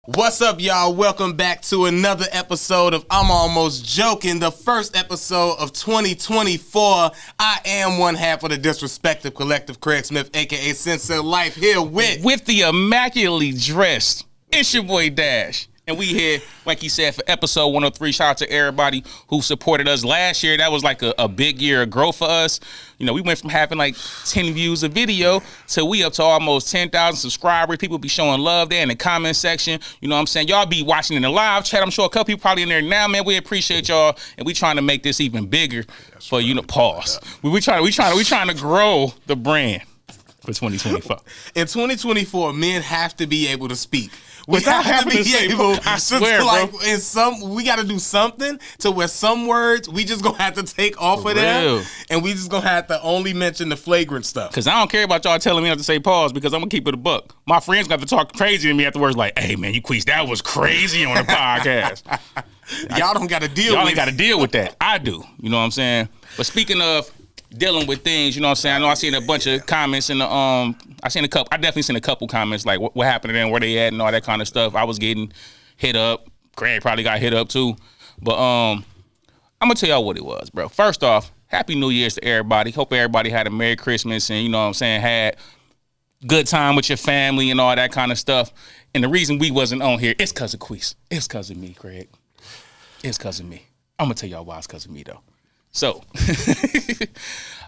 What's up, y'all? Welcome back to another episode of I'm Almost Joking, the first episode of 2024. I am one half of the Disrespective Collective, Craig Smith, a.k.a. Sensei Life, here with the immaculately dressed, it's your boy Dash. And we here, like he said, for episode 103. Shout out to everybody who supported us last year. That was like a big year of growth for us. You know, we went from having like 10 views a video to we up to almost 10,000 subscribers. People be showing love there in the comment section. You know what I'm saying? Y'all be watching in the live chat. I'm sure a couple people probably in there now, man. We appreciate y'all. And we trying to make this even bigger for, you know, pause. We trying to grow the brand for 2024. In 2024, men have to be able to speak. We Without have to having be to say, able I swear, bro. We got to do something to where some words we just gonna have to take off of them, and we just gonna have to only mention the flagrant stuff. Cause I don't care about y'all telling me not to say pause because I'm gonna keep it a buck. My friends got to talk crazy to me afterwards, like, "Hey man, you queased. That was crazy on the podcast." Y'all don't got to deal. Y'all ain't got to deal with that. I do. You know what I'm saying? But speaking of dealing with things, you know what I'm saying? I know I seen a bunch of comments in the I definitely seen a couple comments like what happened to them, where they at, and all that kind of stuff. I was getting hit up. Greg probably got hit up too. But I'm gonna tell y'all what it was, bro. First off, Happy New Year's to everybody. Hope everybody had a Merry Christmas and, you know what I'm saying, had good time with your family and all that kind of stuff. And the reason we wasn't on here, it's because of Queese. It's because of me, Craig. It's because of me. I'm gonna tell y'all why it's because of me though. So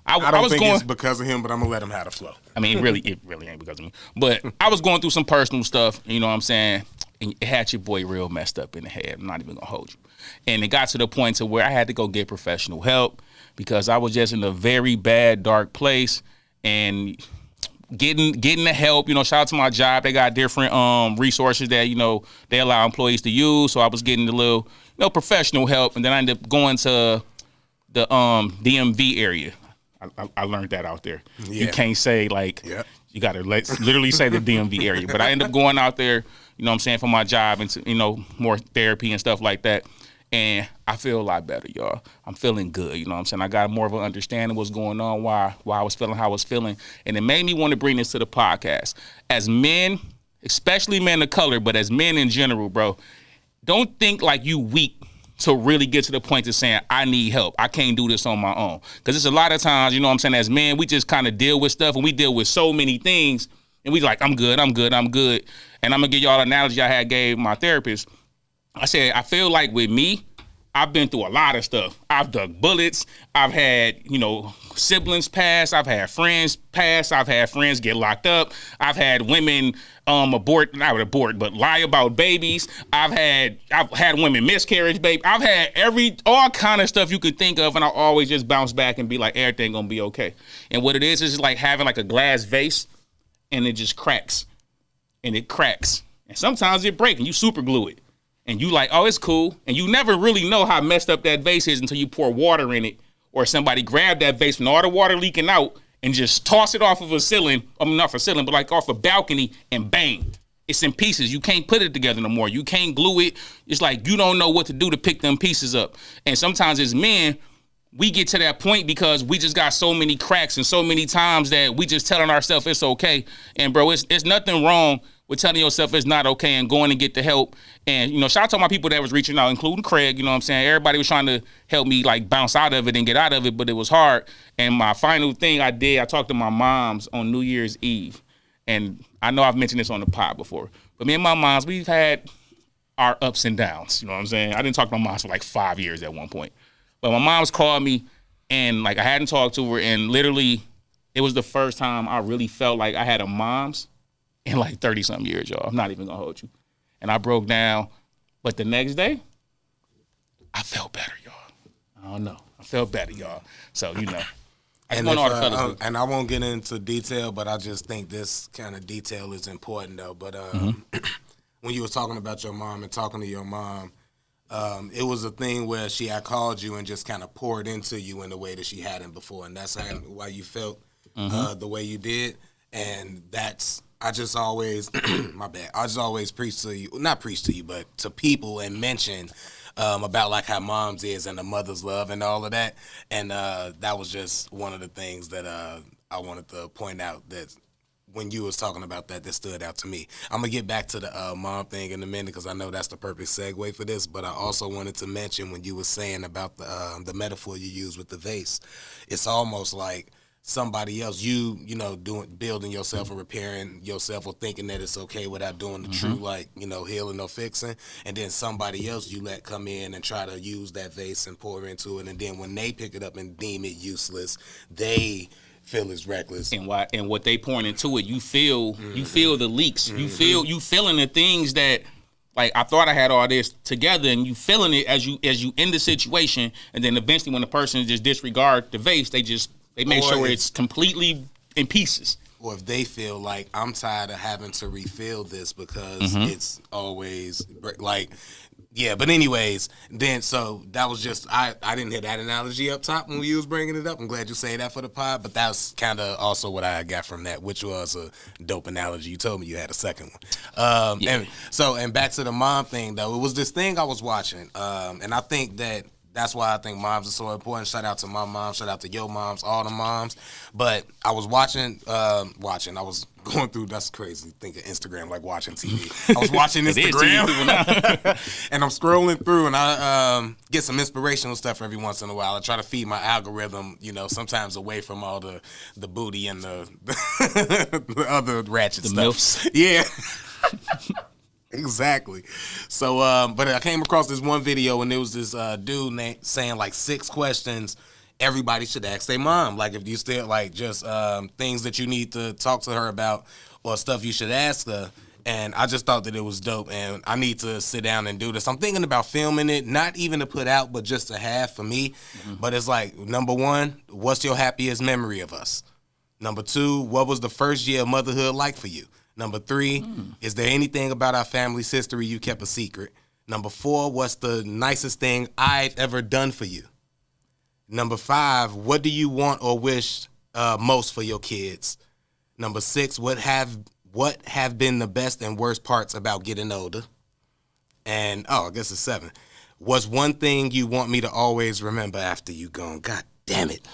I don't think it's because of him, but I'm gonna let him have the flow. I mean, it really ain't because of me. But I was going through some personal stuff, you know what I'm saying? And it had your boy real messed up in the head. I'm not even gonna hold you. And it got to the point to where I had to go get professional help because I was just in a very bad, dark place. And getting the help, you know, shout out to my job. They got different resources that, you know, they allow employees to use. So I was getting the little, you know, professional help. And then I ended up going to the DMV area. I learned that out there. Yeah. You can't say like, you got to literally say the DMV area. But I ended up going out there, you know what I'm saying, for my job and, you know, more therapy and stuff like that. And I feel a lot better, y'all. I'm feeling good, you know what I'm saying? I got more of an understanding of what's going on, why I was feeling how I was feeling. And it made me want to bring this to the podcast. As men, especially men of color, but as men in general, bro, don't think like you weak to really get to the point of saying, I need help. I can't do this on my own. Because it's a lot of times, you know what I'm saying, as men, we just kind of deal with stuff and we deal with so many things and we like, I'm good. And I'm going to give y'all an analogy I had gave my therapist. I said, I feel like with me, I've been through a lot of stuff. I've dug bullets. I've had, you know, siblings pass. I've had friends pass. I've had friends get locked up. I've had women not abort, but lie about babies. I've had women miscarriage, baby. I've had all kind of stuff you could think of, and I always just bounce back and be like, everything gonna be okay. And what it is like having like a glass vase, and it just cracks, and it cracks, and sometimes it breaks, and you super glue it. And you like, oh, it's cool. And you never really know how messed up that vase is until you pour water in it or somebody grab that vase from all the water leaking out and just toss it off of a ceiling. I mean, not for ceiling, but like off a balcony and bang. It's in pieces. You can't put it together no more. You can't glue it. It's like you don't know what to do to pick them pieces up. And sometimes as men, we get to that point because we just got so many cracks and so many times that we just telling ourselves it's okay. And bro, it's nothing wrong with telling yourself it's not okay and going to get the help. And, you know, shout out to my people that was reaching out, including Craig, you know what I'm saying? Everybody was trying to help me, like, bounce out of it and get out of it, but it was hard. And my final thing I talked to my moms on New Year's Eve. And I know I've mentioned this on the pod before, but me and my moms, we've had our ups and downs, you know what I'm saying? I didn't talk to my moms for like 5 years at one point. But my mom's called me, and, like, I hadn't talked to her, and literally it was the first time I really felt like I had a mom's in like 30-something years, y'all. I'm not even going to hold you. And I broke down. But the next day, I felt better, y'all. I don't know. I felt better, y'all. So, you know. And I won't get into detail, but I just think this kind of detail is important, though. But when you were talking about your mom and talking to your mom, it was a thing where she had called you and just kind of poured into you in the way that she hadn't before. And that's why you felt the way you did. And that's... I just always, my bad, I just always preach to you, not preach to you, but to people and mention about like how moms is and the mother's love and all of that. And that was just one of the things that I wanted to point out, that when you was talking about that stood out to me. I'm gonna get back to the mom thing in a minute because I know that's the perfect segue for this. But I also wanted to mention when you were saying about the metaphor you use with the vase, it's almost like somebody else, you know, building yourself and repairing yourself or thinking that it's okay without doing the true, like, you know, healing or fixing. And then somebody else you let come in and try to use that vase and pour into it. And then when they pick it up and deem it useless, they feel it's reckless. And what they point into it, you feel the leaks. You feeling the things that, like, I thought I had all this together, and you feeling it as you in the situation, and then eventually when the person just disregard the vase, they make sure it's completely in pieces. Or if they feel like, I'm tired of having to refill this because it's always like, yeah. But anyways, then so that was just, I didn't hear that analogy up top when you was bringing it up. I'm glad you say that for the pod, but that's kind of also what I got from that, which was a dope analogy. You told me you had a second one. And back to the mom thing though, it was this thing I was watching, and I think that's why I think moms are so important. Shout out to my mom. Shout out to your moms, all the moms. But I was watching. I was going through. That's crazy. Think of Instagram like watching TV. I was watching Instagram, and I'm scrolling through, and I get some inspirational stuff every once in a while. I try to feed my algorithm, you know, sometimes away from all the booty and the other ratchet the stuff. MILFs. Yeah. Exactly. So, but I came across this one video, and there was this dude saying like 6 questions everybody should ask their mom. Like, if you still like just things that you need to talk to her about or stuff you should ask her. And I just thought that it was dope, and I need to sit down and do this. I'm thinking about filming it, not even to put out, but just to have for me. But it's like, number 1, what's your happiest memory of us? Number 2, what was the first year of motherhood like for you? Number 3, is there anything about our family's history you kept a secret? Number 4, what's the nicest thing I've ever done for you? Number 5, what do you want or wish most for your kids? Number 6, what have been the best and worst parts about getting older? And, I guess it's 7. What's one thing you want me to always remember after you gone? God damn it.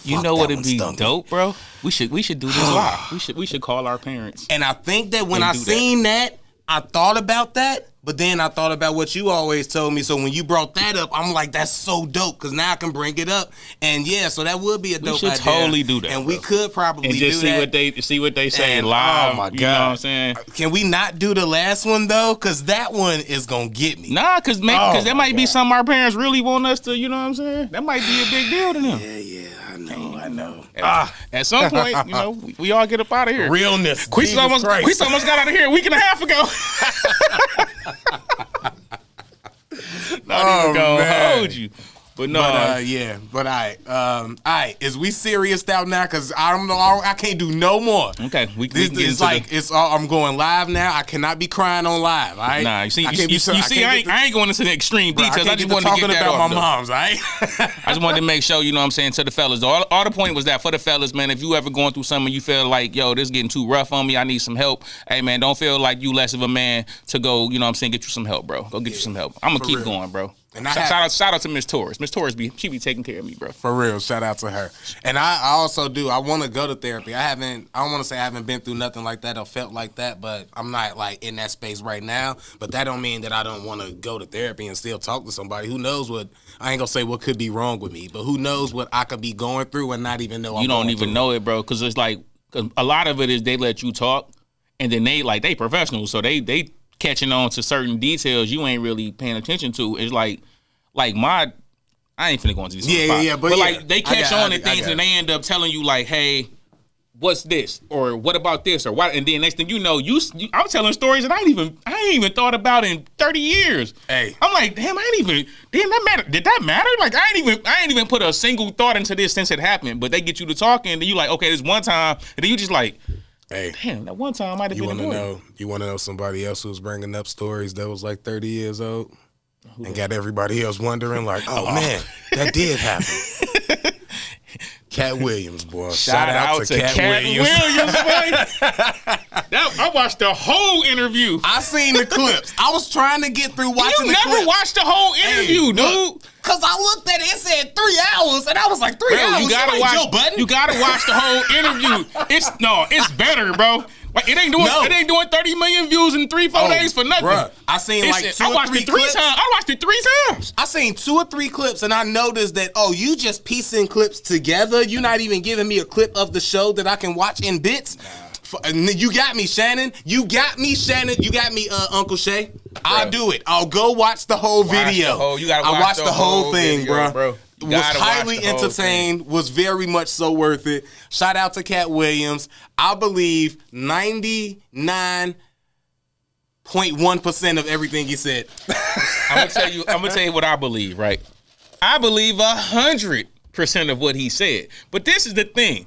You know what would be dope, bro? We should do this live. We should call our parents. And I think that when I seen that, I thought about that, but then I thought about what you always told me. So when you brought that up, I'm like, that's so dope because now I can bring it up. And yeah, so that would be a dope idea. We should totally do that. And we could probably and just do see what they say and, live. Oh my God. You know what I'm saying? Can we not do the last one though? Because that one is gonna get me. Nah, because that might be something our parents really want us to. You know what I'm saying? That might be a big deal to them. Yeah. I know. At some point, you know, we all get up out of here. Realness. Queese almost got out of here a week and a half ago. Not even gonna hold you. But no, But all right. Is we serious out now? Because I don't know. I can't do no more. Okay, I'm going live now. I cannot be crying on live. All right. Nah, I ain't going into the extreme details. I just wanted to get that about off, my moms. All right. I just wanted to make sure, you know what I'm saying, to the fellas. All the point was that for the fellas, man, if you ever going through something, you feel like, yo, this is getting too rough on me. I need some help. Hey, man, don't feel like you less of a man to go. You know what I'm saying, get you some help, bro. Go get you some help. I'm gonna keep going, bro. And shout out to Miss Torres. Miss Torres she be taking care of me, bro. For real, shout out to her. And I also do. I want to go to therapy. I don't want to say I haven't been through nothing like that or felt like that, but I'm not like in that space right now. But that don't mean that I don't want to go to therapy and still talk to somebody. Who knows what? I ain't gonna say what could be wrong with me, but who knows what I could be going through and not even know. You don't even know it, bro, because it's like a lot of it is they let you talk, and then they professionals, so they catching on to certain details you ain't really paying attention to. It's like I ain't finna go into this. But like they catch on to things and they end up telling you like, hey, what's this or what about this or what? And then next thing you know, I'm telling stories that I ain't even thought about in 30 years. Hey, I'm like, damn, that matter? Did that matter? Like I ain't even put a single thought into this since it happened. But they get you to talking, and then you like, okay, this one time, and then you just like. Hey, damn, that one time might have been important. You want to know somebody else who's bringing up stories that was like 30 years old and got everybody else wondering like, oh man, that did happen. Cat Williams, boy. Shout out to Cat Williams. I watched the whole interview. I seen the clips. I was trying to get through watching the clips. You never watched the whole interview, dude. Because I looked at it, it said 3 hours, and I was like, 3 hours? You gotta watch the whole interview. It's better, bro. Like, it ain't doing 30 million views in 3-4 days for nothing. Bruh, I seen like two or three clips. I watched it 3 times. I seen 2 or 3 clips, and I noticed that, you just piecing clips together. You're not even giving me a clip of the show that I can watch in bits. You got me, Shannon. You got me, Uncle Shay. I'll do it. I'll go watch the whole video. You gotta watch the whole thing, video, bro. Was highly entertained. Was very much so worth it. Shout out to Cat Williams. I believe 99.1% of everything he said. I'm gonna tell you what I believe. Right, I believe 100% of what he said. But this is the thing.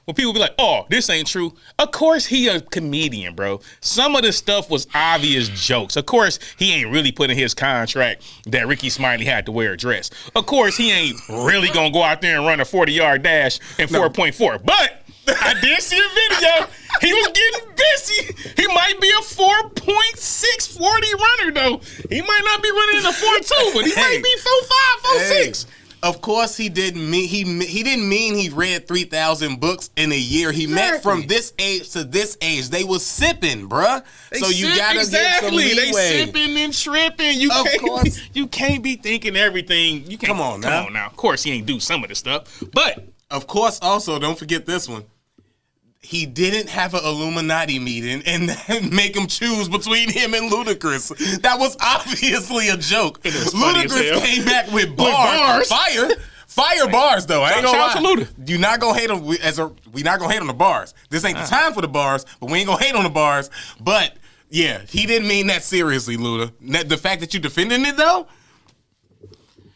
When people be like, "Oh, this ain't true," of course he a comedian, bro. Some of the stuff was obvious jokes. Of course he ain't really put in his contract that Ricky Smiley had to wear a dress. Of course he ain't really gonna go out there and run a 40-yard dash in 4.4. But I did see a video. He was getting busy. He might be a 4.6 40 runner though. He might not be running in a 4.2, but he might be 4.5, 4.6. Of course, he didn't mean he read 3,000 books in a year. He meant from this age to this age. They was sipping, bruh. So you gotta get some leeway. They sipping and tripping. You can't be thinking everything. You can't. Come on now. Of course, he ain't do some of the stuff, but of course, also don't forget this one. He didn't have an Illuminati meeting and make him choose between him and Ludacris. That was obviously a joke. Ludacris came back with bars. Fire bars, though. I ain't gonna lie. You're not gonna hate him we not gonna hate on the bars. This ain't the time for the bars, but we ain't gonna hate on the bars. But yeah, he didn't mean that seriously, Luda. The fact that you defending it though.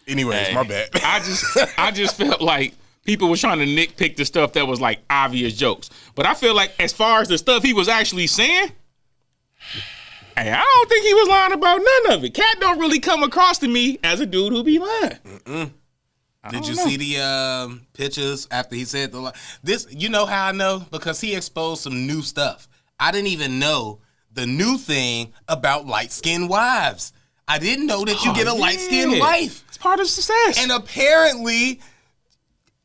Anyways, my bad. I just felt like people were trying to nitpick the stuff that was like obvious jokes. But I feel like as far as the stuff he was actually saying, hey, I don't think he was lying about none of it. Cat don't really come across to me as a dude who be lying. Did you see the pictures after he said the lie? This, you know how I know? Because he exposed some new stuff. I didn't even know the new thing about light-skinned wives. I didn't know that you get a light-skinned wife. It's part of success. And apparently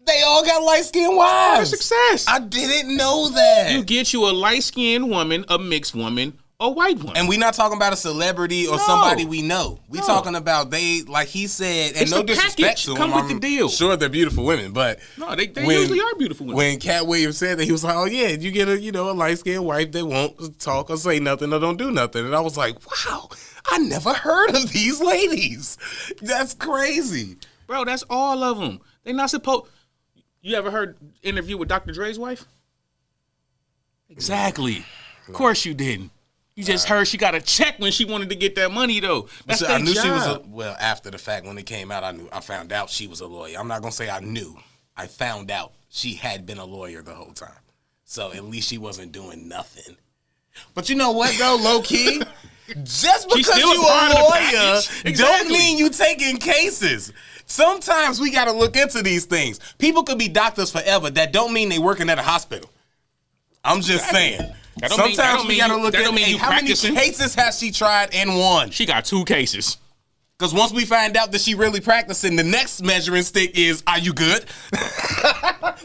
they all got light-skinned wives. Success. I didn't know that. You get you a light-skinned woman, a mixed woman, a white woman. And we're not talking about a celebrity or somebody we know. We're talking about they, like he said, and it's no disrespect to them. Come with the deal. Sure, they're beautiful women, but no, they usually are beautiful women. When Cat Williams said that, he was like, "Oh yeah, you get a light-skinned wife that won't talk or say nothing or don't do nothing," and I was like, "Wow, I never heard of these ladies. That's crazy, bro. That's all of them. They not supposed." You ever heard interview with Dr. Dre's wife? Exactly. No. Of course you didn't. You just heard she got a check when she wanted to get that money, though. That's I knew job. She was after the fact, when it came out, I found out she was a lawyer. I'm not going to say I knew. I found out she had been a lawyer the whole time. So at least she wasn't doing nothing. But you know what, though, low-key? Just because you a lawyer don't mean you taking cases. Sometimes we got to look into these things. People could be doctors forever. That don't mean they working at a hospital. I'm just saying. Sometimes we got to look at how many cases has she tried and won? She got 2 cases. Because once we find out that she really practicing, the next measuring stick is, are you good?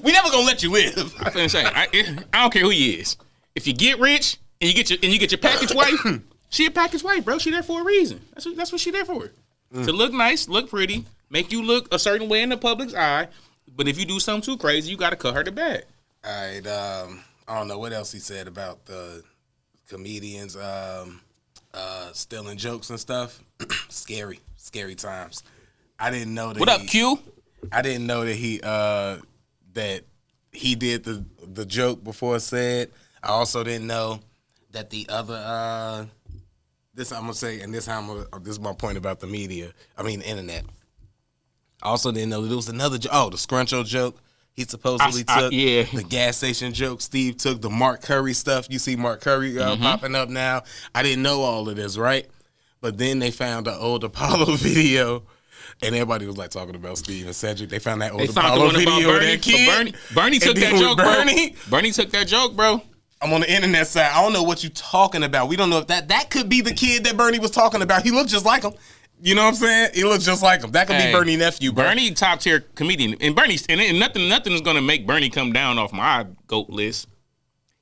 We never going to let you live. I don't care who he is. If you get rich and you get your package wife, she a package wife, bro. She there for a reason. That's what she there for. To look nice, look pretty, make you look a certain way in the public's eye. But if you do something too crazy, you got to cut her to bed. All right. I don't know what else he said about the comedians stealing jokes and stuff. Scary times. I didn't know that. What up, Q? I didn't know that he did the joke before said. I also didn't know that the other this I'm gonna say, and this is my point about the media. I mean, the internet. I also didn't know that there was another joke. Oh, the Scruncho joke. He supposedly took the gas station joke. Steve took the Mark Curry stuff. You see Mark Curry popping up now. I didn't know all of this, right? But then they found an old Apollo video, and everybody was like talking about Steve and Cedric. They found that old Apollo video of that kid. Bernie took that joke, bro. Bernie took that joke, bro. I'm on the internet side. I don't know what you're talking about. We don't know if that could be the kid that Bernie was talking about. He looked just like him. You know what I'm saying? He looks just like him. That could be Bernie's nephew, bro. Bernie, top tier comedian, and nothing is gonna make Bernie come down off my GOAT list.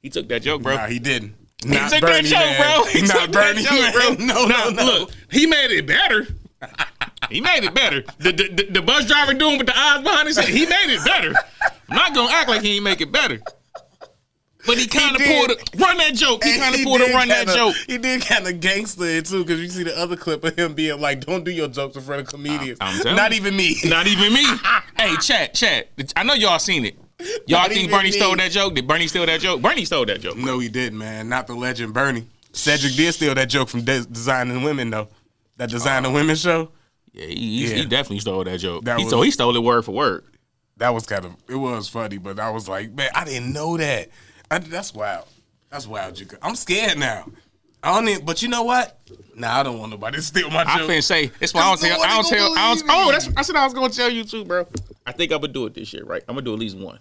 He took that joke, bro. Nah, he didn't. Not took Bernie, that joke, man. bro. He Not took Bernie, that joke, man. bro. No. Look, he made it better. He made it better. The bus driver doing with the eyes behind his head, he made it better. I'm not gonna act like he ain't make it better. But he kind of run that joke. He kind of pulled a run that joke. He did kind of gangster it too, because you see the other clip of him being like, "Don't do your jokes in front of comedians." Not even me. Not even me. Hey, chat. I know y'all seen it. Y'all think Bernie stole that joke? Did Bernie steal that joke? Bernie stole that joke. No, he didn't, man. Not the legend Bernie. Cedric did steal that joke from Designing Women, though. That Designing Women show. Yeah, he definitely stole that joke. He stole it word for word. That was it was funny, but I was like, man, I didn't know that. That's wild. That's wild, Juka. I'm scared now. But you know what? Nah, I don't want nobody to steal my joke. I finna say, that's why I said I was gonna tell you too, bro. I think I'm gonna do it this year, right? I'm gonna do at least one.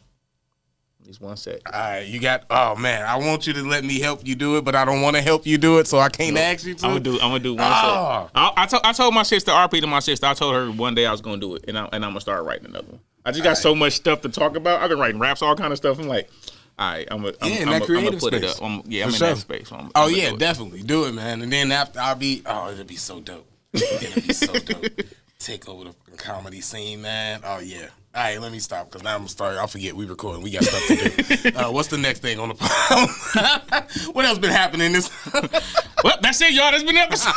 At least one set. All right, oh man, I want you to let me help you do it, but I don't want to help you do it, so I can't ask you to. I'm gonna do one set. I told my sister, RP to my sister, I told her one day I was gonna do it, and I'm gonna start writing another one. I just got so much stuff to talk about. I've been writing raps, all kind of stuff. I'm like, all right, I'm gonna put it up. I'm in that space. So I'm definitely do it, man. And then after it'll be so dope. It'll be so dope. Take over the comedy scene, man. Oh yeah. All right, let me stop because now I'm starting. I'll forget we recording. We got stuff to do. What's the next thing on the pod? What else been happening this? Well, that's it, y'all. That's been an episode.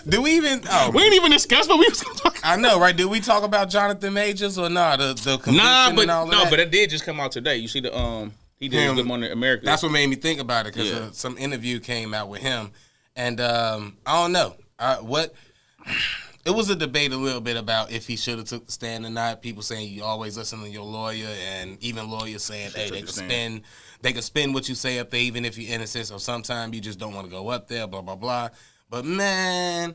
Did we even? We didn't even discuss what we was gonna talk about. I know, right? Did we talk about Jonathan Majors or not? The conviction and all that? But it did just come out today. You see he did Good Morning America. That's what made me think about it because some interview came out with him, and I don't know It was a debate a little bit about if he should have took the stand or not. People saying you always listen to your lawyer, and even lawyers saying, hey, they can spin what you say up there even if you're innocent. So sometimes you just don't want to go up there, blah, blah, blah. But man,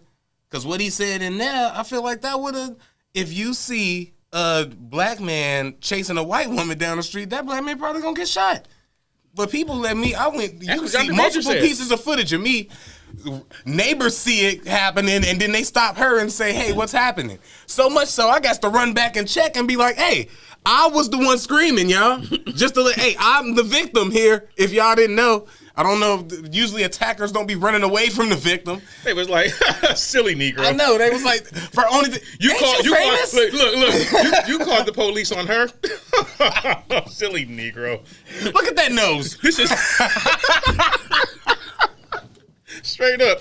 because what he said in there, I feel like that would have, if you see a black man chasing a white woman down the street, that black man probably gonna get shot. But people you see multiple pieces of footage of me. Neighbors see it happening, and then they stop her and say, hey, what's happening? So much so, I got to run back and check and be like, hey, I was the one screaming, y'all. Just to hey, I'm the victim here, if y'all didn't know. I don't know, usually attackers don't be running away from the victim. They was like, silly Negro. I know, they was like, for only look, you called the police on her? Silly Negro. Look at that nose. This is... Straight up.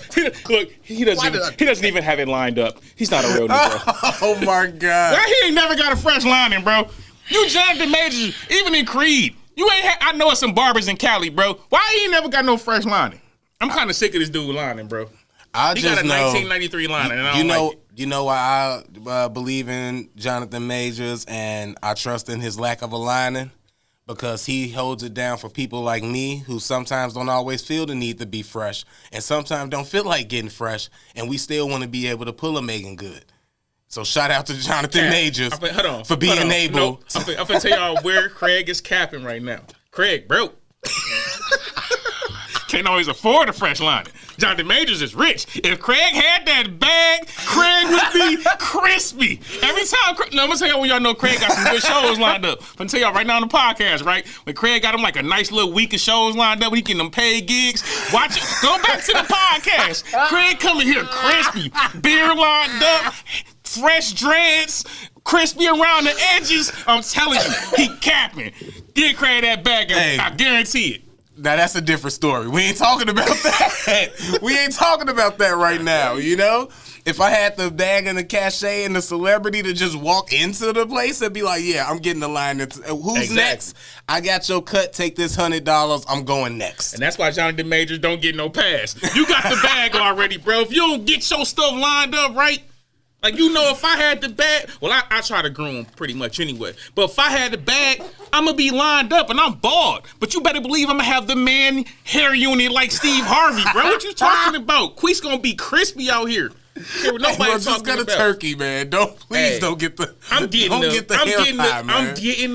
He doesn't even have it lined up. He's not a real Negro. Oh my God. Why he ain't never got a fresh lining, bro? You Jonathan Majors, even in Creed. You ain't I know it's some barbers in Cali, bro. Why he ain't never got no fresh lining? I'm kind of sick of this dude lining, bro. He got a 1993 lining, and I don't like it. You know why I believe in Jonathan Majors and I trust in his lack of a lining? Because he holds it down for people like me who sometimes don't always feel the need to be fresh and sometimes don't feel like getting fresh, and we still want to be able to pull a Megan Good. So shout out to Jonathan Majors for being able. No, I'm going to tell y'all where Craig is capping right now. Craig broke. Can't always afford a fresh lining. Jonathan Majors is rich. If Craig had that bag, Craig would be crispy. Every time, I'm going to tell y'all when y'all know Craig got some good shows lined up. I'm going to tell y'all right now on the podcast, right? When Craig got him like a nice little week of shows lined up, when he getting them paid gigs, watch it. Go back to the podcast. Craig coming here crispy, beer lined up, fresh dreads, crispy around the edges. I'm telling you, he capping. Get Craig that bag, I guarantee it. Now, that's a different story. We ain't talking about that. We ain't talking about that right now, you know? If I had the bag and the cachet and the celebrity to just walk into the place and be like, yeah, I'm getting the line. Who's next? I got your cut. Take this $100. I'm going next. And that's why Jonathan Majors don't get no pass. You got the bag already, bro. If you don't get your stuff lined up right, like, you know, if I had the bag, well, I try to groom pretty much anyway. But if I had the bag, I'm going to be lined up and I'm bald. But you better believe I'm going to have the man hair unit like Steve Harvey, bro. What you talking about? Queef's going to be crispy out here. Just got a turkey, man. Don't get the. I'm getting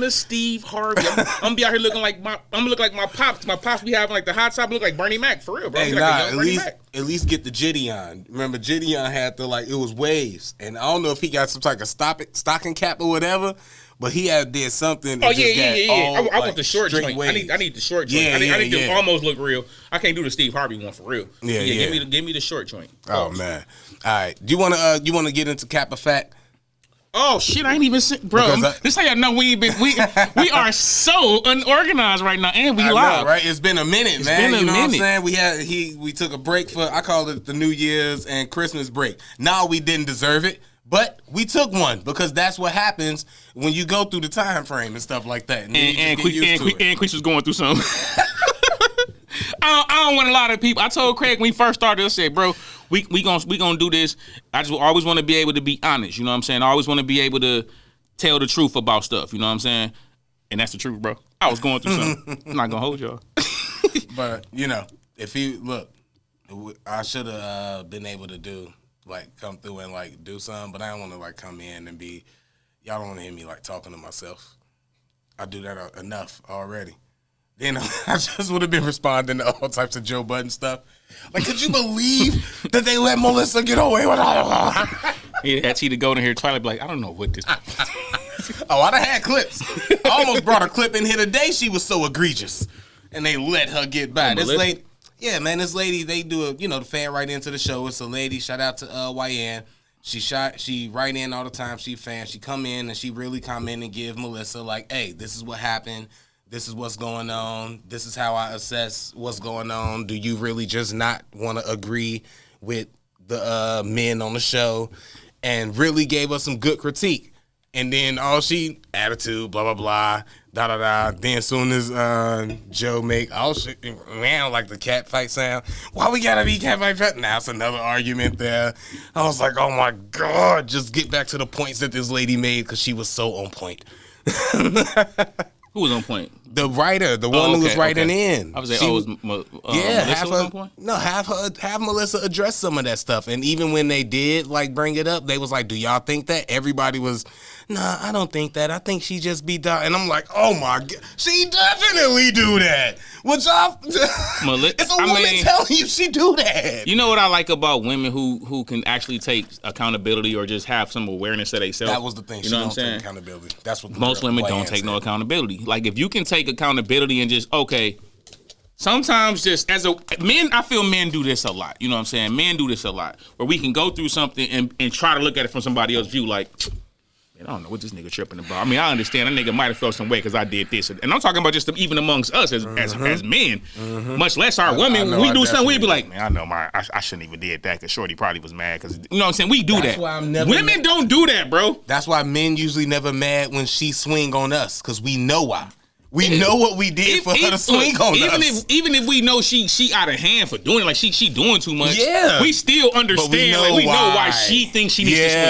the Steve Harvey. I'm gonna be out here looking like I'm gonna look like my pops. My pops be having like the hot top look like Bernie Mac for real, bro. Hey, at least get the Jitty on. Remember, Jitty on had it was waves, and I don't know if he got some type of stocking cap or whatever. but he had did something. Oh yeah. I want the short joint. Weight. I need the short joint. I need to almost look real. I can't do the Steve Harvey one for real. Yeah. Give me the short joint. Oh man. All right. Do you want to get into Cap or Fact? Oh shit! I ain't even bro. This how y'all know we are so unorganized right now, and we live. Know, right? It's been a minute, man. You know what I'm saying? We took a break for, I called it the New Year's and Christmas break. Now we didn't deserve it, but we took one because that's what happens when you go through the time frame and stuff like that. And Queese was going through something. I don't want a lot of people. I told Craig when we first started, I said, bro, we gonna do this. I just always want to be able to be honest. You know what I'm saying? I always want to be able to tell the truth about stuff. You know what I'm saying? And that's the truth, bro. I was going through something. I'm not gonna hold y'all. But if he look, I should have been able to come through and do something. But I don't want to come in and be. Y'all don't want to hear me talking to myself. I do that enough already. Then I just would have been responding to all types of Joe Budden stuff. Could you believe that they let Melissa get away with all? Yeah, had T to go in here, Twilight, I don't know what this. Oh, I'd have had clips. I almost brought a clip in here today. She was so egregious, and they let her get by. This lady, yeah, man, this lady, they do the fan right into the show. It's a lady. Shout out to YN. She write in all the time. She fan. She come in and she really come in and give Melissa hey, this is what happened. This is what's going on. This is how I assess what's going on. Do you really just not want to agree with the men on the show? And really gave us some good critique. And then attitude, blah, blah, blah, da, da, da. Then as soon as Joe make, man, the cat fight sound. Why we gotta be cat fight? Now it's another argument there. I was like, oh my God, just get back to the points that this lady made because she was so on point. Who was on point? The writer, the one who was writing in. I was like, Melissa was on point? No, have Melissa address some of that stuff. And even when they did bring it up, they was like, do y'all think that? Everybody was, nah, I don't think that. I think she just be done. And I'm like, oh my God, she definitely do that. It's a woman telling you she do that. You know what I like about women who can actually take accountability or just have some awareness of themselves? That was the thing. You know what I'm saying? Accountability. That's what most women don't take no accountability. If you can take accountability and just sometimes just men, I feel men do this a lot. You know what I'm saying? Men do this a lot where we can go through something and try to look at it from somebody else's view. I don't know what this nigga tripping about. I mean, I understand that nigga might have felt some way because I did this, and I'm talking about just even amongst us as men, much less our women. We do something, we be like, man, I know I shouldn't even did that because Shorty probably was mad because you know what I'm saying. We do that. Women don't do that, bro. That's why men usually never mad when she swing on us because we know why. We know what we did for her to swing on us. Even if we know she out of hand for doing it, she doing too much. Yeah, we still understand. We know why she thinks she needs to swing.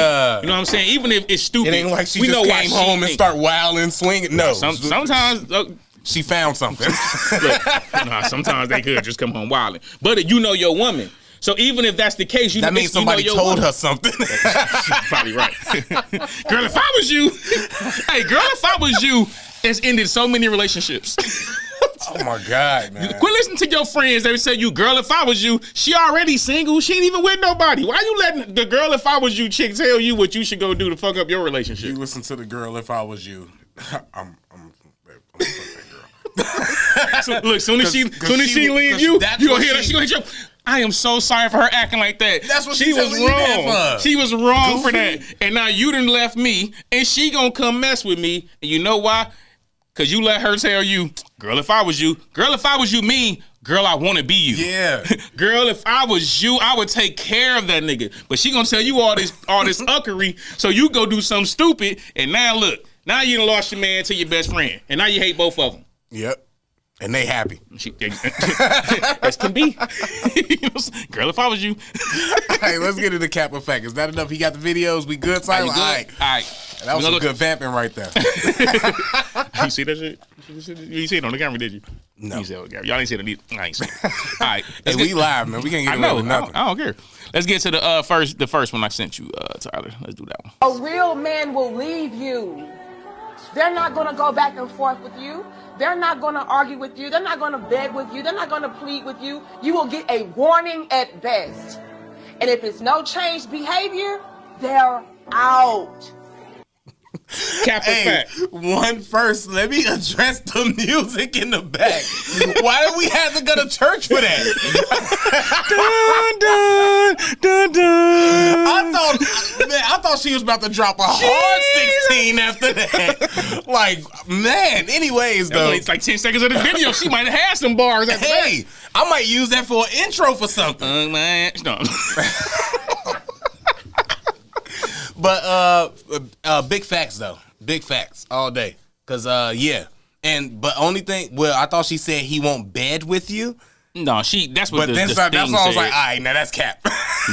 You know what I'm saying? Even if it's stupid, it ain't like she just came home and start wilding, swinging. No, sometimes she found something. Sometimes they could just come home wilding, but you know your woman. So even if that's the case, that means somebody told her something. Probably right. Girl, if I was you, it's ended so many relationships. Oh my God, man. Quit listening to your friends. They say you, girl, if I was you, she already single. She ain't even with nobody. Why you letting the girl, if I was you chick tell you what you should go do to fuck up your relationship? You listen to the girl, if I was you. I'm that girl. So, look, soon as she leave you gonna hear that. She gonna hit you. I am so sorry for her acting like that. That's what she was wrong. She was wrong for that. And now you done left me, and she gonna come mess with me. And you know why? Because you let her tell you, girl, if I was you, me, girl, I want to be you. Yeah. Girl, if I was you, I would take care of that nigga. But she gonna tell you all this uckery, so you go do something stupid, and now look, now you done lost your man to your best friend, and now you hate both of them. Yep. And they happy. As can be. Girl, if I was you. Hey, let's get into Cap or Fact. Is that enough? He got the videos. We good, Tyler? All right. That was some good vamping right there. You see that shit? You see it on the camera, did you? No. You see it on the camera. Y'all ain't see it. I ain't see it. All right. Hey, we live, man. We can't get away with nothing. I don't care. Let's get to the first one I sent you, Tyler. Let's do that one. A real man will leave you. They're not going to go back and forth with you. They're not going to argue with you. They're not going to beg with you. They're not going to plead with you. You will get a warning at best. And if it's no changed behavior, they're out. Cap or Hey, fact? one first, let me address the music in the back. Why did we have to go to church for that? Dun, dun, dun, dun. I thought she was about to drop a hard 16 after that. Like, man, anyways, though. It's like 10 seconds of the video. She might have had some bars after that. Hey, I might use that for an intro for something. Man. No. But big facts though. Big facts all day. Cause yeah. But only thing, well, I thought she said he won't bed with you. No, that's what But the that's why thing I was said. like, all right, now that's cap.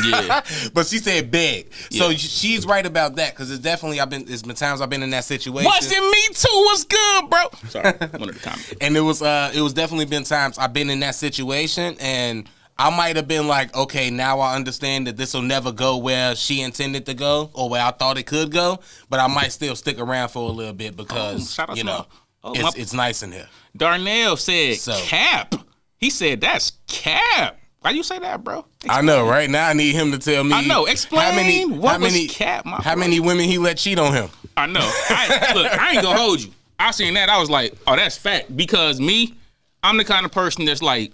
Yeah. But she said beg. So Yeah. she's right about that. Cause it's definitely it's been times I've been in that situation. What's in me too? What's good, bro? Sorry, one of the comments. And it was definitely been times I've been in that situation, and I might have been like, okay, now I understand that this will never go where she intended to go or where I thought it could go, but I might still stick around for a little bit because shout out you to know my- it's nice in here. Darnell said So. cap. He said that's cap. Why you say that, bro? I know. Right now, I need him to tell me. I know. Explain what was cap, my how bro. many women he let cheat on him? I know. Look, I ain't gonna hold you. I seen that. I was like, oh, that's fact. Because me, I'm the kind of person that's like,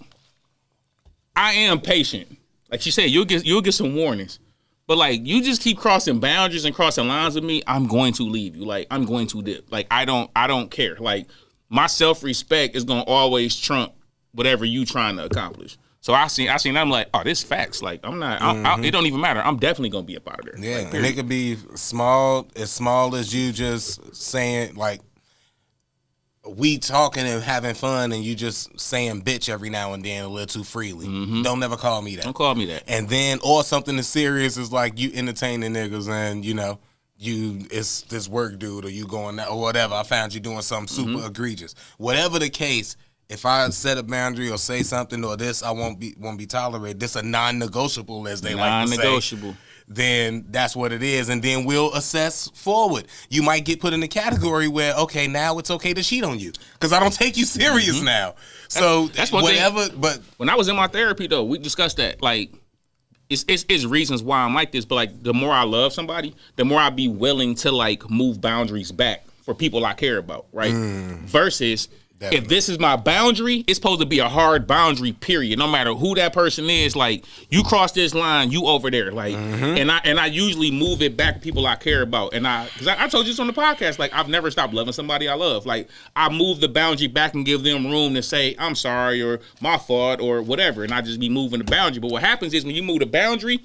I am patient. Like she said, you'll get some warnings. But like you just keep crossing boundaries and crossing lines with me, I'm going to leave you. Like I'm going to dip. Like I don't care. Like my self-respect is gonna always trump whatever you trying to accomplish. So I seen that, I'm like, oh, this facts. Like I'm not it don't even matter. I'm definitely gonna be up out of there. Yeah, Like, and it could be as small as you just saying like we talking and having fun and you just saying bitch every now and then a little too freely. Don't never call me that. Don't call me that. And then or something as serious as like you entertaining niggas and you know it's this work dude or you going that or whatever. I found you doing something super egregious. Whatever the case, if I set a boundary or say something or this I won't be tolerated. This a non-negotiable as they like to say. Non-negotiable. Then that's what it is, and then we'll assess forward. You might get put in the category where, okay, now it's okay to cheat on you because I don't take you serious now. So That's one whatever. thing. But When I was in my therapy, though, we discussed that. Like, it's reasons why I'm like this. But like, the more I love somebody, the more I be willing to like move boundaries back for people I care about, right? Versus Definitely. if this is my boundary, it's supposed to be a hard boundary. Period. No matter who that person is, like you cross this line, you over there. Like, and I usually move it back to people I care about. And because I told you this on the podcast, like I've never stopped loving somebody I love. Like I move the boundary back and give them room to say I'm sorry or my fault or whatever, and I just be moving the boundary. But what happens is when you move the boundary,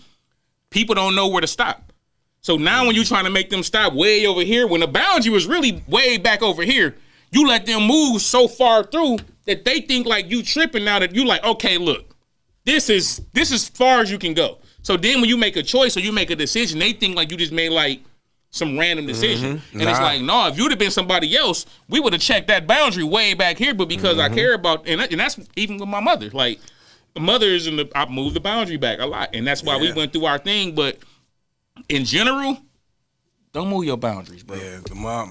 people don't know where to stop. So now when you're trying to make them stop way over here, when the boundary was really way back over here, you let them move so far through that they think like you tripping now that you like, okay, look, this is as far as you can go. So then when you make a choice or you make a decision, they think like you just made like some random decision. And it's like, no, if you'd have been somebody else, we would have checked that boundary way back here. But because I care about, and that's even with my mother. Like, my mother is I moved the boundary back a lot. And that's why we went through our thing. But in general, don't move your boundaries, bro. yeah, the mom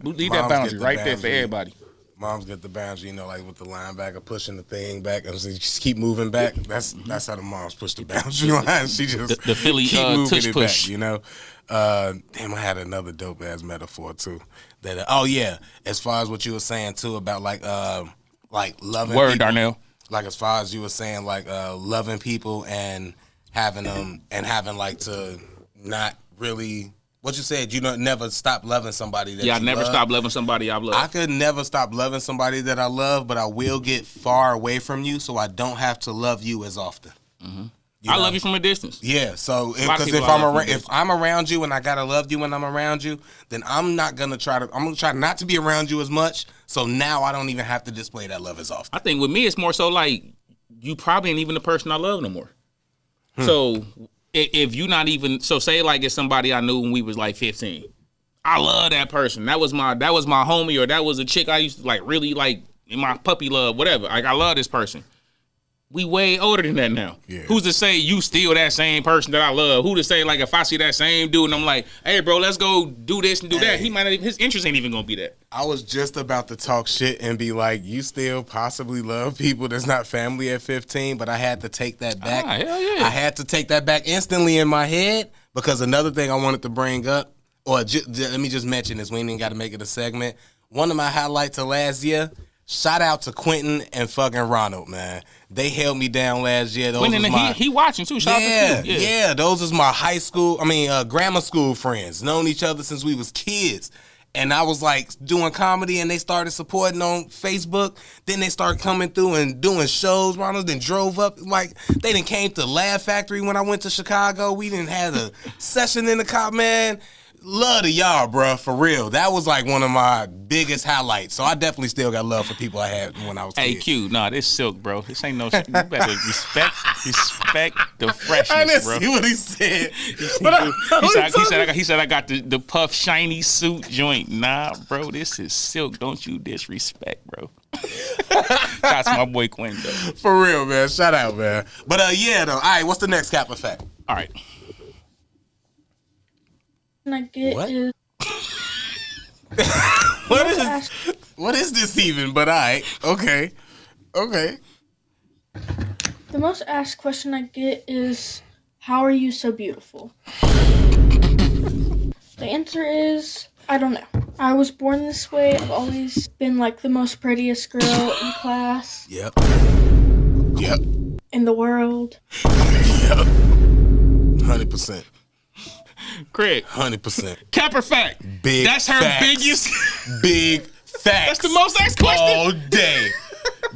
Leave that boundary right there for everybody. Moms get the boundary, you know, like with the linebacker pushing the thing back and just keep moving back. That's how the moms push the boundary line. She just The Philly keep moving tush it push. back, you know. Damn, I had another dope ass metaphor too. That oh yeah, as far as what you were saying too about like loving Word, people, Darnell. like as far as you were saying like loving people and having them and having like to not really. What you said, you don't never stop loving somebody that Yeah, I you never love. stop loving somebody I've loved. I could never stop loving somebody that I love, but I will get far away from you, so I don't have to love you as often. I love you from a distance. Yeah, so lot of because people if I love from if I'm around you and I gotta love you when I'm around you, then I'm gonna try not to be around you as much. So now I don't even have to display that love as often. I think with me, it's more so like you probably ain't even the person I love no more. So if you not even say like it's somebody I knew when we was like 15, I love that person. That was my homie, or that was a chick I used to like really like in my puppy love, whatever. Like I love this person. We way older than that now. Yeah. Who's to say you still that same person that I love? Who to say like if I see that same dude and I'm like, hey bro, let's go do this and do that. He might not, his interest ain't even gonna be that. I was just about to talk shit and be like, you still possibly love people that's not family at 15, but I had to take that back. Hell yeah. I had to take that back instantly in my head because another thing I wanted to bring up, let me just mention this. We ain't even got to make it a segment. One of my highlights of last year, shout out to Quentin and fucking Ronald, man. They held me down last year. Quentin, he watching too. Shout out to you. Yeah, those is my grammar school friends. Known each other since we was kids. And I was like doing comedy and they started supporting on Facebook. Then they started coming through and doing shows. Ronald then drove up. Like, they done came to Laugh Factory when I went to Chicago. We didn't have a session in the cop, man. Love to y'all, bro, for real. That was like one of my biggest highlights. So I definitely still got love for people I had when I was a kid. Hey, Q, nah, this Silk, bro. This ain't no. You better respect the freshness, I didn't bro. see what he said. He said I got the puff shiny suit joint. Nah, bro, this is Silk. Don't you disrespect, bro. That's my boy Quinn, though. For real, man. Shout out, man. But yeah, though. All right, what's the next Kappa fact? All right. I get What? is What is this even? But all right, okay. the most asked question I get is, how are you so beautiful? The answer is, I don't know. I was born this way. I've always been like the most prettiest girl in class, Yep. in the world. 100%. Craig. 100%. Kappa fact. Big. That's her facts. biggest. Big facts. That's the most asked question. All day.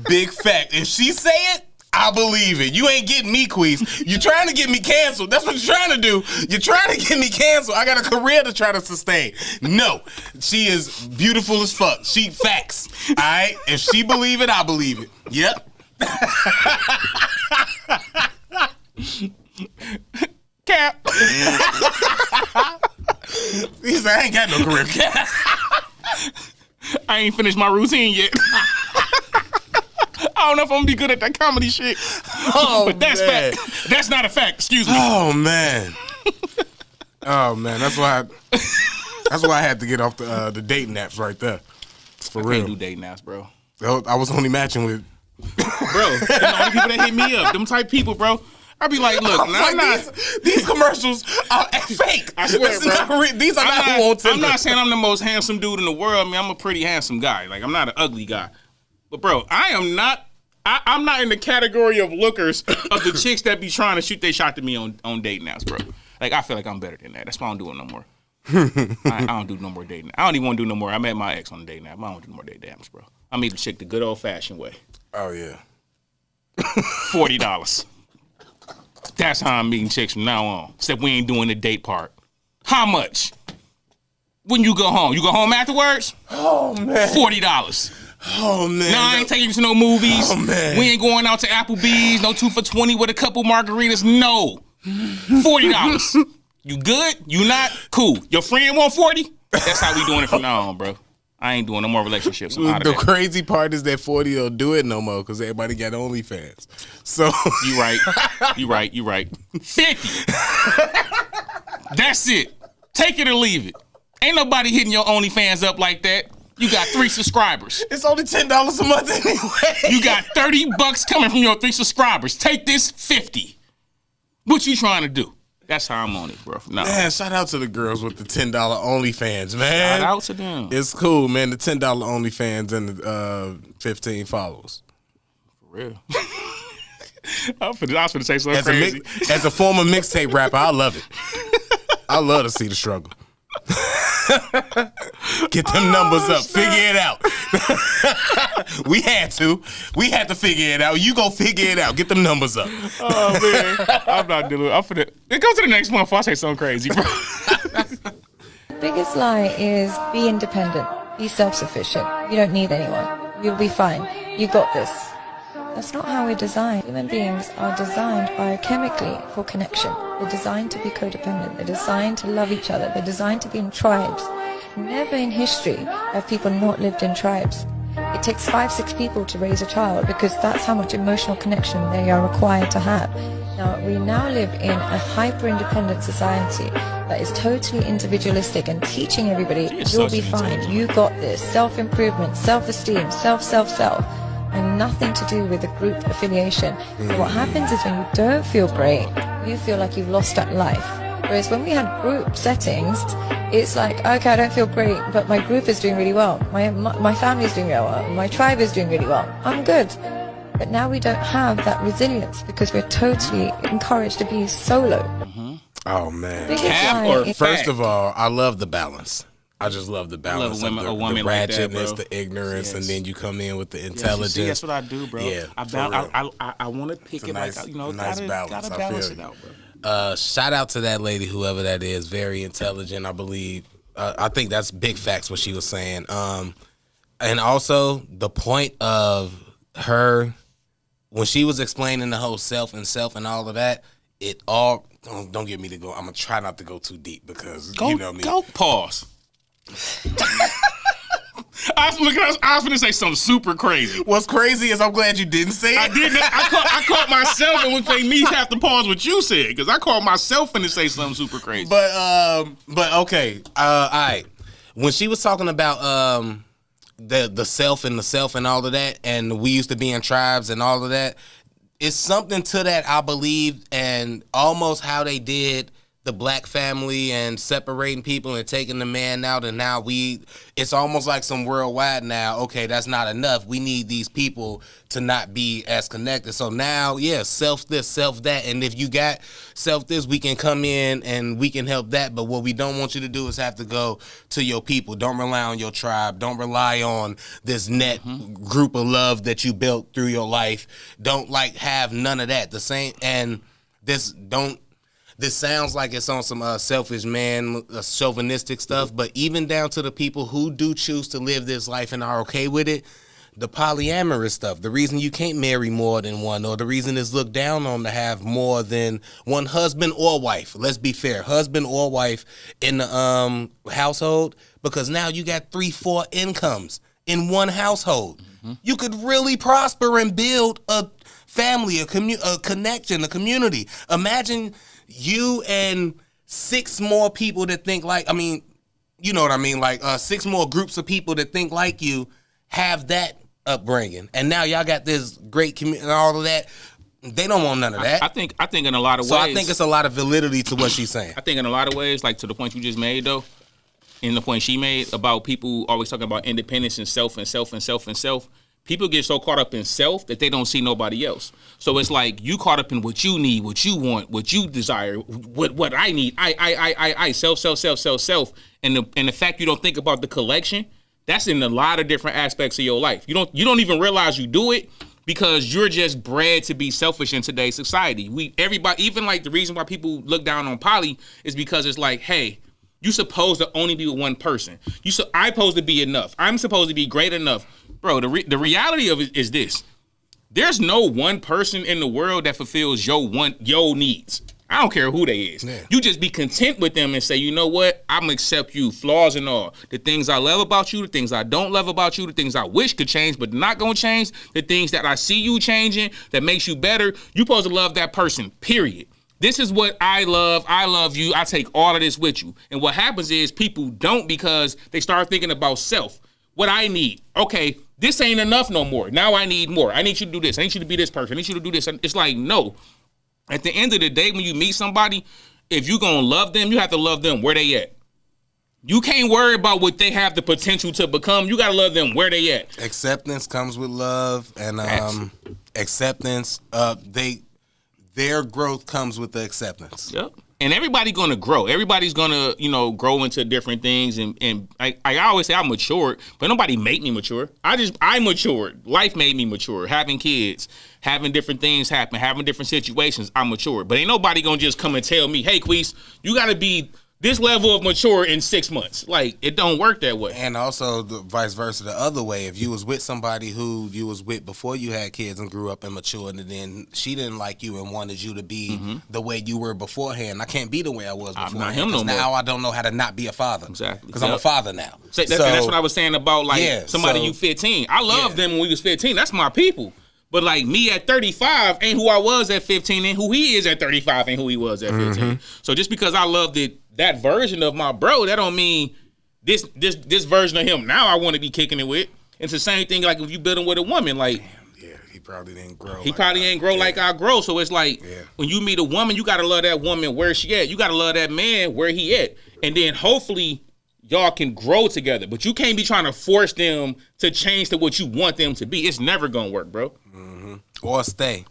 Big fact. If she say it, I believe it. You ain't getting me, Queez. You're trying to get me canceled. That's what you're trying to do. You're trying to get me canceled. I got a career to try to sustain. No. She is beautiful as fuck. She facts. All right? If she believe it, I believe it. Yep. Cap. He said, I ain't got no career. Cap. I ain't finished my routine yet. I don't know if I'm gonna be good at that comedy shit. Oh, but that's man. fact. That's not a fact. Excuse me. Oh man. Oh man. That's why I had to get off the dating apps right there. For I real. can't do dating apps, bro. I was only matching with. Bro, you know, the only people that hit me up, them type people, bro. I be like, look, I'm not. These commercials are fake. I swear, bro. These are not who on Tinder. I'm not saying I'm the most handsome dude in the world. I mean, I'm a pretty handsome guy. Like, I'm not an ugly guy. But, bro, I am not. I'm not in the category of lookers of the chicks that be trying to shoot their shot to me on dating apps, bro. Like, I feel like I'm better than that. That's why I don't do it no more. I don't do no more dating. I don't even want to do no more. I met my ex on the dating app. I don't do no more dating apps, bro. I'm meeting a chick the good old fashioned way. Oh yeah. $40. That's how I'm meeting chicks from now on. Except we ain't doing the date part. How much? When you go home? You go home afterwards? Oh man. $40. Oh man. No, I ain't taking you to no movies. Oh man. We ain't going out to Applebee's. No 2 for $20 with a couple margaritas. No. $40. You good? You not? Cool. Your friend want 40? That's how we doing it from now on, bro. I ain't doing no more relationships. I'm out of The that. crazy part is that 40 don't do it no more because everybody got OnlyFans. So You right. You right. 50. That's it. Take it or leave it. Ain't nobody hitting your OnlyFans up like that. You got 3 subscribers. it's only $10 a month anyway. You got $30 coming from your 3 subscribers. Take this 50. What you trying to do? That's how I'm on it, bro. Nah. Man, shout out to the girls with the $10 OnlyFans, man. Shout out to them. It's cool, man. The $10 OnlyFans and the 15 followers. For real. I was finna say something crazy. As a former mixtape rapper, I love it. I love to see the struggle. Get them numbers up. Figure it out. We had to figure it out. You go figure it out. Get them numbers up. Oh, man. I'm not dealing with it. I'm finna. It goes to the next one before I say something crazy, bro. Biggest lie is be independent, be self-sufficient. You don't need anyone. You'll be fine. You got this. That's not how we're designed. Human beings are designed biochemically for connection. They're designed to be codependent. They're designed to love each other. They're designed to be in tribes. Never in history have people not lived in tribes. It takes 5-6 people to raise a child because that's how much emotional connection they are required to have. Now, we now live in a hyper-independent society that is totally individualistic and teaching everybody, you'll be fine, you got this, self-improvement, self-esteem, self, and nothing to do with the group affiliation. So what happens is when you don't feel great, you feel like you've lost that life. Whereas when we had group settings, it's like, okay, I don't feel great, but my group is doing really well. My family is doing really well. My tribe is doing really well. I'm good. But now we don't have that resilience because we're totally encouraged to be solo. Oh man. Cap or First of all, I love the balance. I just love the balance. a of woman the like that, ratchetness, bro. the ignorance, Yes. and then you come in with the Yes, intelligence. you see, that's what I do, bro. Yeah, I for real. want to pick It's a it nice- like, you know, nice balance. gotta I balance feel it you. out, bro. Shout out to that lady, whoever that is, very intelligent, I believe. I think that's big facts what she was saying. And also the point of her when she was explaining the whole self and all of that, it all don't get me to go. I'm gonna try not to go too deep because you know me. Go pause. I was gonna say something super crazy. What's crazy is I'm glad you didn't say it. I didn't. I caught myself and would make me have to pause what you said because I caught myself and to say something super crazy. But okay. All right. When she was talking about the self and all of that, and we used to be in tribes and all of that, it's something to that, I believe, and almost how they did the black family and separating people and taking the man out, and now it's almost like some worldwide now, okay, that's not enough. We need these people to not be as connected. So now, yeah, self this, self that, and if you got self this, we can come in and we can help that, but what we don't want you to do is have to go to your people. Don't rely on your tribe. Don't rely on this net group of love that you built through your life. Don't have none of that. The same, and this sounds like it's on some selfish man, chauvinistic stuff, but even down to the people who do choose to live this life and are okay with it, the polyamorous stuff, the reason you can't marry more than one, or the reason it's looked down on to have more than one husband or wife. Let's be fair, husband or wife in the household, because now you got 3-4 incomes in one household. You could really prosper and build a family, a connection, a community. Imagine you and 6 more people that think like, you know what I mean? Like 6 more groups of people that think like you have that upbringing. And now y'all got this great community and all of that. They don't want none of that. I think in a lot of ways. So I think it's a lot of validity to what she's saying. I think in a lot of ways, like to the point you just made though, and the point she made about people always talking about independence and self and self and self and self. People get so caught up in self that they don't see nobody else. So it's like you caught up in what you need, what you want, what you desire, what I need. I self. And the fact you don't think about the collection, that's in a lot of different aspects of your life. You don't even realize you do it because you're just bred to be selfish in today's society. Everybody, even like the reason why people look down on poly is because it's like, hey, you supposed to only be with one person. I'm supposed to be enough. I'm supposed to be great enough. Bro, the reality of it is this. There's no one person in the world that fulfills your needs. I don't care who they is. Yeah. You just be content with them and say, you know what? I'm going to accept you, flaws and all. The things I love about you, the things I don't love about you, the things I wish could change but not going to change, the things that I see you changing that makes you better, you're supposed to love that person, period. This is what I love. I love you. I take all of this with you. And what happens is people don't because they start thinking about self. What I need. Okay, this ain't enough no more. Now I need more. I need you to do this. I need you to be this person. I need you to do this. It's like, no. At the end of the day, when you meet somebody, if you're going to love them, you have to love them where they at. You can't worry about what they have the potential to become. You got to love them where they at. Acceptance comes with love, and acceptance, their growth comes with the acceptance. Yep. And everybody's going to grow. Everybody's going to, grow into different things. And I always say I matured, but nobody made me mature. I matured. Life made me mature. Having kids, having different things happen, having different situations, I matured. But ain't nobody going to just come and tell me, hey, Queese, you got to be this level of mature in 6 months. Like, it don't work that way. And also the vice versa, the other way. If you was with somebody who you was with before you had kids and grew up and matured, and then she didn't like you and wanted you to be the way you were beforehand, I can't be the way I was beforehand. I'm not him no more. Now I don't know how to not be a father. Exactly. Because I'm a father now. And that's what I was saying about, somebody you 15. I loved them when we was 15. That's my people. But like me at 35 ain't who I was at 15, and who he is at 35 ain't who he was at 15. So just because I loved that version of my bro, that don't mean this version of him now I want to be kicking it with. It's the same thing like if you building with a woman. Like, probably didn't grow. He probably ain't grow like I grow. So it's like when you meet a woman, you gotta love that woman where she at. You gotta love that man where he at, and then hopefully y'all can grow together. But you can't be trying to force them to change to what you want them to be. It's never gonna work, bro. Mm-hmm. Or stay.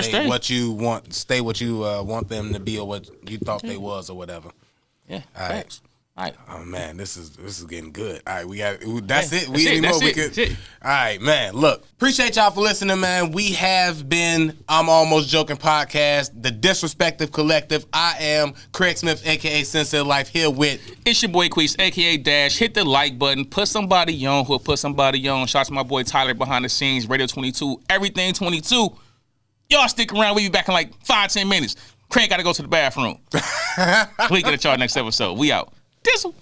Stay what you want. Stay what you want them to be, or what you thought they was, or whatever. Yeah. All right. All right. Oh man, this is getting good. All right, we got that's it. We That's anymore. it. All right, man. Look, appreciate y'all for listening, man. We have been I'm Almost Joking podcast, the Disrespective Collective. I am Craig Smith, aka Sensei Life, here with It's your boy Queese, aka Dash. Hit the like button. Put somebody on who'll put somebody on. Shout out to my boy Tyler behind the scenes, Radio 22, everything 22. Y'all stick around. We'll be back in like 5-10 minutes. Craig got to go to the bathroom. We get at y'all next episode. We out. Dizzle.